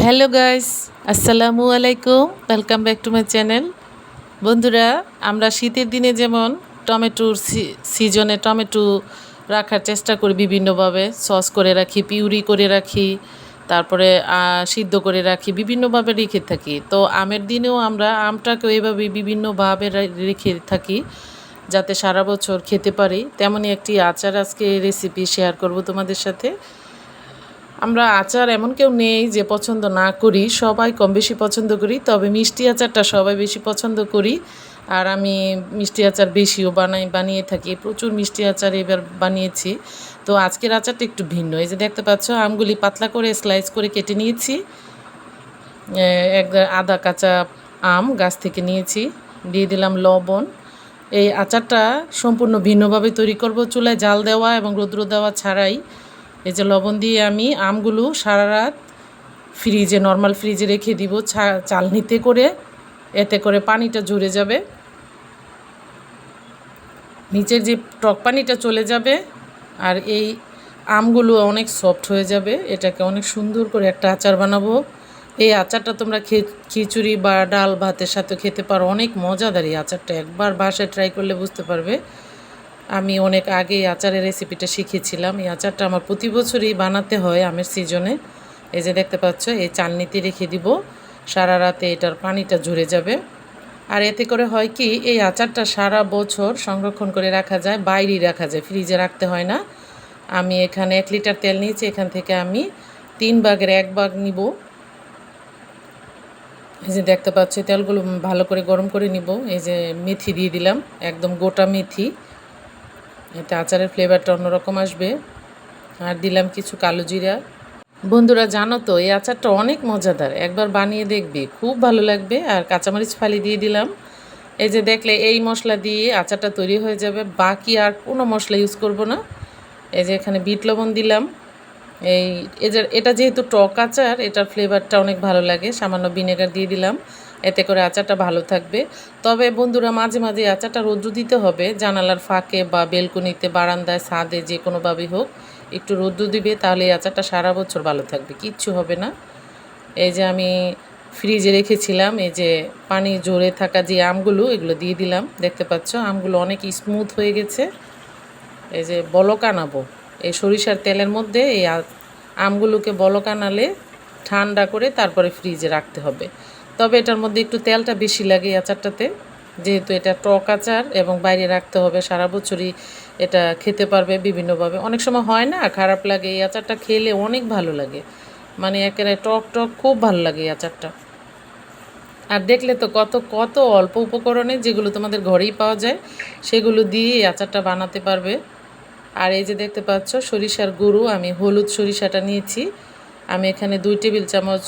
Hello guys, আসসালামু আলাইকুম। Welcome back to my channel. বন্ধুরা, আমরা শীতের দিনে যেমন টমেটোর সিজনে টমেটো রাখার চেষ্টা করি বিভিন্নভাবে, সস করে রাখি, পিউরি করে রাখি, তারপরে সিদ্ধ করে রাখি, বিভিন্নভাবে রেখে থাকি। তো আমের দিনেও আমরা আমটাকেও এভাবে বিভিন্নভাবে রেখে থাকি যাতে সারা বছর খেতে পারি। তেমনই একটি আচার আজকে রেসিপি শেয়ার করব তোমাদের সাথে। আমরা আচার এমন কেউ নেই যে পছন্দ না করি, সবাই কম বেশি পছন্দ করি। তবে মিষ্টি আচারটা সবাই বেশি পছন্দ করি। আর আমি মিষ্টি আচার বেশিও বানিয়ে থাকি। প্রচুর মিষ্টি আচার এবার বানিয়েছি। তো আজকের আচারটা একটু ভিন্ন। এই যে দেখতে পাচ্ছ, আমগুলি পাতলা করে স্লাইস করে কেটে নিয়েছি। এক আধা কাঁচা আম গাছ থেকে নিয়েছি, দিয়ে দিলাম লবণ। এই আচারটা সম্পূর্ণ ভিন্নভাবে তৈরি করব, চুলায় জাল দেওয়া এবং রৌদ্র দেওয়া ছাড়াই। এই যে লবণ দিয়ে আমি আমগুলো সারা রাত নর্মাল ফ্রিজে রেখে দিব চালনিতে করে। এতে করে পানিটা ঝরে যাবে, নিচের যে টক পানিটা চলে যাবে, আর এই আমগুলো অনেক সফট হয়ে যাবে। এটাকে অনেক সুন্দর করে একটা আচার বানাবো। এই আচারটা তোমরা খিচুড়ি বা ডাল ভাতের সাথে খেতে পারো, অনেক মজাদার এই আচারটা। একবার বাসায় ট্রাই করলে বুঝতে পারবে। আমি অনেক আগে এই আচারের রেসিপিটা শিখেছিলাম। এই আচারটা আমার প্রতি বছরই বানাতে হয় আমের সিজনে। এই যে দেখতে পাচ্ছ, এই চালনিতে রেখে দিব, সারা রাতে এটার পানিটা ঝরে যাবে। আর এতে করে হয় কি, এই আচারটা সারা বছর সংরক্ষণ করে রাখা যায়, বাইরেই রাখা যায়, ফ্রিজে রাখতে হয় না। আমি এখানে 1 লিটার তেল নিয়েছি, এখান থেকে আমি 3 ভাগের 1 ভাগ নিব। এই যে দেখতে পাচ্ছি, তেলগুলো ভালো করে গরম করে নিব। এই যে মেথি দিয়ে দিলাম, একদম গোটা মেথি, এতে আচারের ফ্লেভারটা অন্যরকম আসবে। আর দিলাম কিছু কালো জিরা। বন্ধুরা, জানো তো এই আচারটা অনেক মজাদার, একবার বানিয়ে দেখবে, খুব ভালো লাগবে। আর কাঁচামরিচ ফালি দিয়ে দিলাম। এই যে দেখলে, এই মশলা দিয়ে আচারটা তৈরি হয়ে যাবে, বাকি আর কোনো মশলা ইউজ করব না। এই যে এখানে বিট লবণ দিলাম। এটা যেহেতু টক আচার, এটার ফ্লেভারটা অনেক ভালো লাগে। সামান্য ভিনেগার দিয়ে দিলাম, এতে করে আচারটা ভালো থাকবে। তবে বন্ধুরা, মাঝে মাঝে আচারটা রৌদ্র দিতে হবে, জানালার ফাঁকে বা বেলকনিতে, বারান্দায়, ছাদে, যে কোনোভাবেই হোক একটু রৌদ্র দিবে, তাহলে এই আচারটা সারা বছর ভালো থাকবে, কিচ্ছু হবে না। এই যে আমি ফ্রিজে রেখেছিলাম, এই যে পানি ঝরে থাকা যে আমগুলো, এগুলো দিয়ে দিলাম। দেখতে পাচ্ছ, আমগুলো অনেক স্মুথ হয়ে গেছে। এই যে বলক আনাবো এই সরিষার তেলের মধ্যে, এই আমগুলোকে বলক আনালে ঠান্ডা করে তারপরে ফ্রিজে রাখতে হবে। তবে এটার মধ্যে একটু তেলটা বেশি লাগে এই আচারটাতে, যেহেতু এটা টক আচার এবং বাইরে রাখতে হবে, সারা বছরই এটা খেতে পারবে বিভিন্নভাবে। অনেক সময় হয় না, খারাপ লাগে, এই আচারটা খেলে অনেক ভালো লাগে, মানে একেবারে টক টক, খুব ভালো লাগে এই আচারটা। আর দেখলে তো কত কত অল্প উপকরণে, যেগুলো তোমাদের ঘরেই পাওয়া যায়, সেগুলো দিয়ে এই আচারটা বানাতে পারবে। আর এই যে দেখতে পাচ্ছ, সরিষার গুঁড়ো, আমি হলুদ সরিষাটা নিয়েছি। আমি এখানে 2 টেবিল চামচ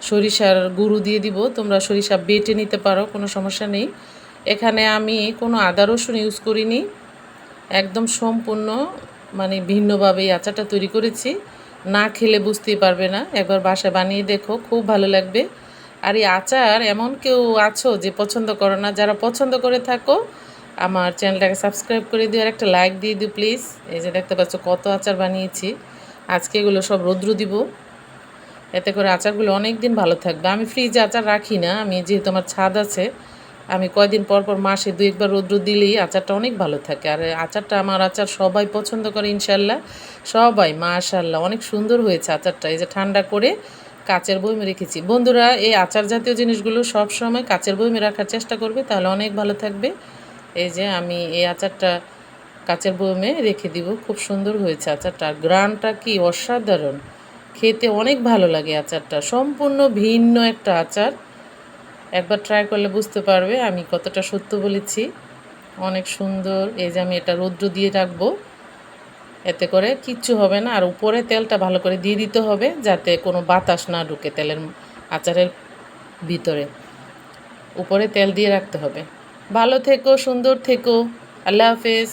সরিষার গুঁড়ো দিয়ে দিব। তোমরা সরিষা বেটে নিতে পারো, কোনো সমস্যা নেই। এখানে আমি কোনো আদা রসুন ইউজ করিনি, একদম সম্পূর্ণ মানে ভিন্নভাবে এই আচারটা তৈরি করেছি। না খেলে বুঝতেই পারবে না, একবার বাসায় বানিয়ে দেখো, খুব ভালো লাগবে। আর এই আচার এমন কেউ আছো যে পছন্দ করো না? যারা পছন্দ করে থাকো, আমার চ্যানেলটাকে সাবস্ক্রাইব করে দিও আর একটা লাইক দিয়ে দিও প্লিজ। এই যে দেখতে পাচ্ছ কত আচার বানিয়েছি। আজকে এগুলো সব রৌদ্র দিব, এতে করে আচারগুলো অনেক দিন ভালো থাকবে। আমি ফ্রিজে আচার রাখি না, আমি যেহেতু আমার ছাদ আছে, আমি কয়দিন পর পর, মাসে 2-1 বার রৌদ্র দিলেই আচারটা অনেক ভালো থাকে। আর আচারটা, আমার আচার সবাই পছন্দ করে ইনশাল্লাহ, সবাই, মাশাল্লাহ, অনেক সুন্দর হয়েছে আচারটা। এই যে ঠান্ডা করে কাচের বয়মে রেখেছি। বন্ধুরা, এই আচার জাতীয় জিনিসগুলো সব সময় কাচের বয়মে রাখার চেষ্টা করবে, তাহলে অনেক ভালো থাকবে। এই যে আমি এই আচারটা কাচের বয়মে রেখে দিব, খুব সুন্দর হয়েছে আচারটা। গ্রানটা কি অসাধারণ, খেতে অনেক ভালো লাগে আচারটা, সম্পূর্ণ ভিন্ন একটা আচার। একবার ট্রাই করলে বুঝতে পারবে আমি কতটা সত্য বলেছি, অনেক সুন্দর। এই যে আমি এটা রৌদ্র দিয়ে রাখবো, এতে করে কিচ্ছু হবে না। আর উপরে তেলটা ভালো করে দিয়ে দিতে হবে, যাতে কোনো বাতাস না ঢুকে তেলের, আচারের ভিতরে। উপরে তেল দিয়ে রাখতে হবে। ভালো থেকো, সুন্দর থেকো, আল্লাহ হাফেজ।